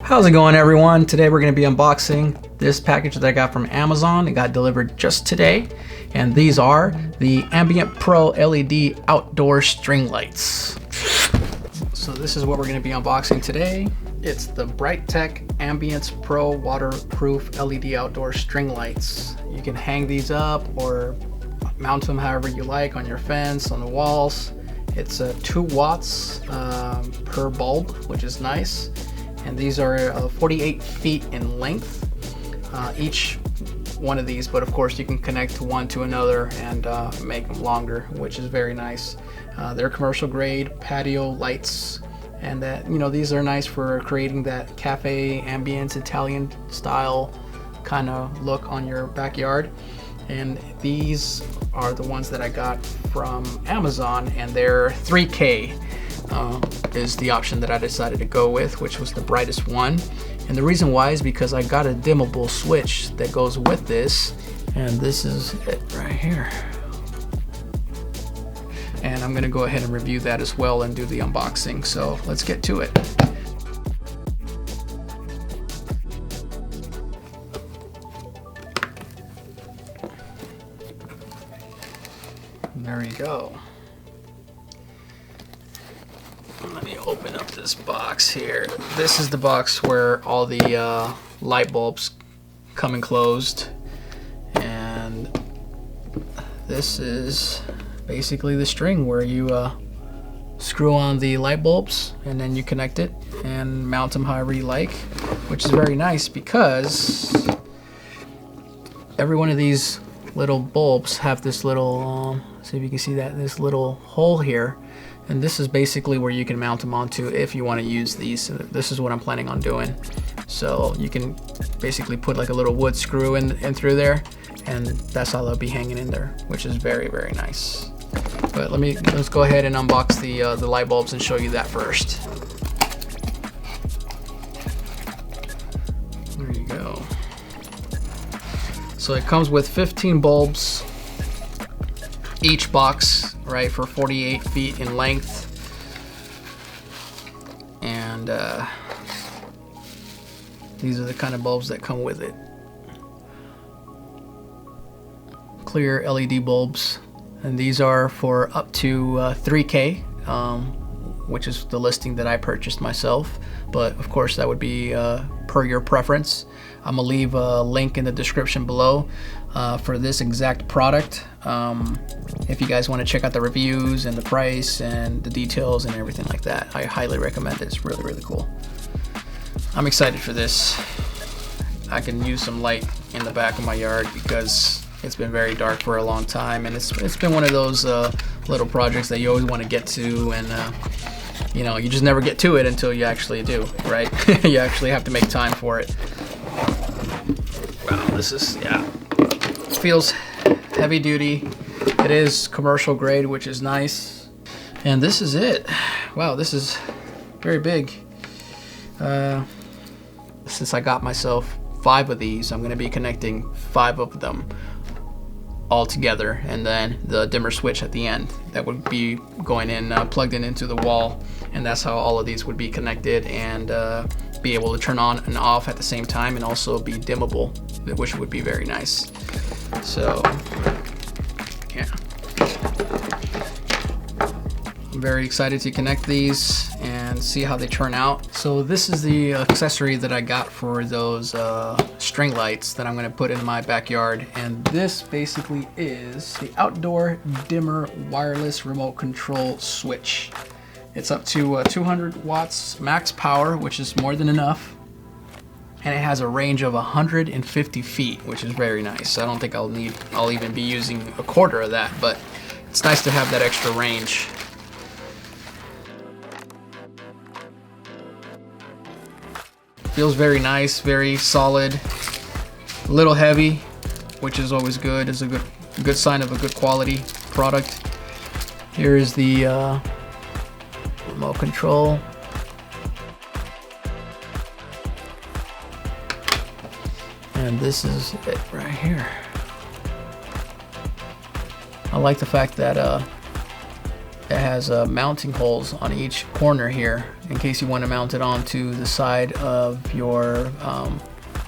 How's it going, everyone? Today we're going to be unboxing this package that I got from Amazon. It got delivered just today, and these are the Ambient Pro LED outdoor string lights. So this is what we're going to be unboxing today. It's the BrightTech Ambience Pro waterproof LED outdoor string lights. You can hang these up or mount them however you like on your fence, on the walls. It's 2 watts per bulb, which is nice. And these are 48 feet in length, each one of these, but of course you can connect one to another and make them longer, which is very nice. They're commercial grade patio lights, and these are nice for creating that cafe ambience Italian style kind of look on your backyard. And these are the ones that I got from Amazon, and they're 3K. Is the option that I decided to go with, which was the brightest one. And the reason why is because I got a dimmable switch that goes with this, and this is it right here. And I'm gonna go ahead and review that as well and do the unboxing. So let's get to it. There you go. Let me open up this box here. This is the box where all the light bulbs come enclosed, and this is basically the string where you screw on the light bulbs and then you connect it and mount them however you like, which is very nice because every one of these little bulbs have this little see if you can see that, this little hole here. And this is basically where you can mount them onto if you want to use these. This is what I'm planning on doing. So you can basically put like a little wood screw in through there, and that's how they'll be hanging in there, which is very, very nice. But let's go ahead and unbox the light bulbs and show you that first. There you go. So it comes with 15 bulbs each box, right, for 48 feet in length. And these are the kind of bulbs that come with it. Clear LED bulbs, and these are for up to 3K, which is the listing that I purchased myself, but of course that would be per your preference. I'm gonna leave a link in the description below for this exact product. If you guys want to check out the reviews and the price and the details and everything like that, I highly recommend it. It's really, really cool. I'm excited for this. I can use some light in the back of my yard because it's been very dark for a long time, and it's been one of those little projects that you always want to get to, and you just never get to it until you actually do, right? You actually have to make time for it. Wow, this is, it feels heavy duty. It is commercial grade, which is nice. And this is it. Wow, this is very big. Since I got myself 5 of these, I'm going to be connecting 5 of them all together, and then the dimmer switch at the end that would be going in, plugged in into the wall, and that's how all of these would be connected and be able to turn on and off at the same time, and also be dimmable, which would be very nice. So yeah, I'm very excited to connect these and see how they turn out. So this is the accessory that I got for those string lights that I'm going to put in my backyard, and this basically is the outdoor dimmer wireless remote control switch. It's up to 200 watts max power, which is more than enough, and it has a range of 150 feet, which is very nice. I don't think I'll even be using a quarter of that, but it's nice to have that extra range. Feels very nice, very solid, a little heavy, which is always good. It's a good sign of a good quality product. Here is the remote control. And this is it right here. I like the fact that It has mounting holes on each corner here in case you want to mount it onto the side of your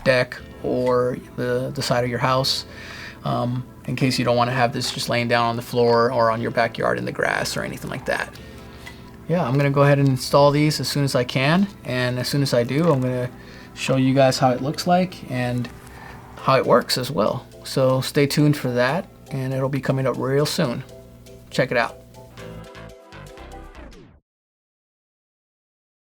deck or the side of your house, in case you don't want to have this just laying down on the floor or on your backyard in the grass or anything like that. Yeah, I'm gonna go ahead and install these as soon as I can, and as soon as I do, I'm gonna show you guys how it looks like and how it works as well. So stay tuned for that, and it'll be coming up real soon. Check it out.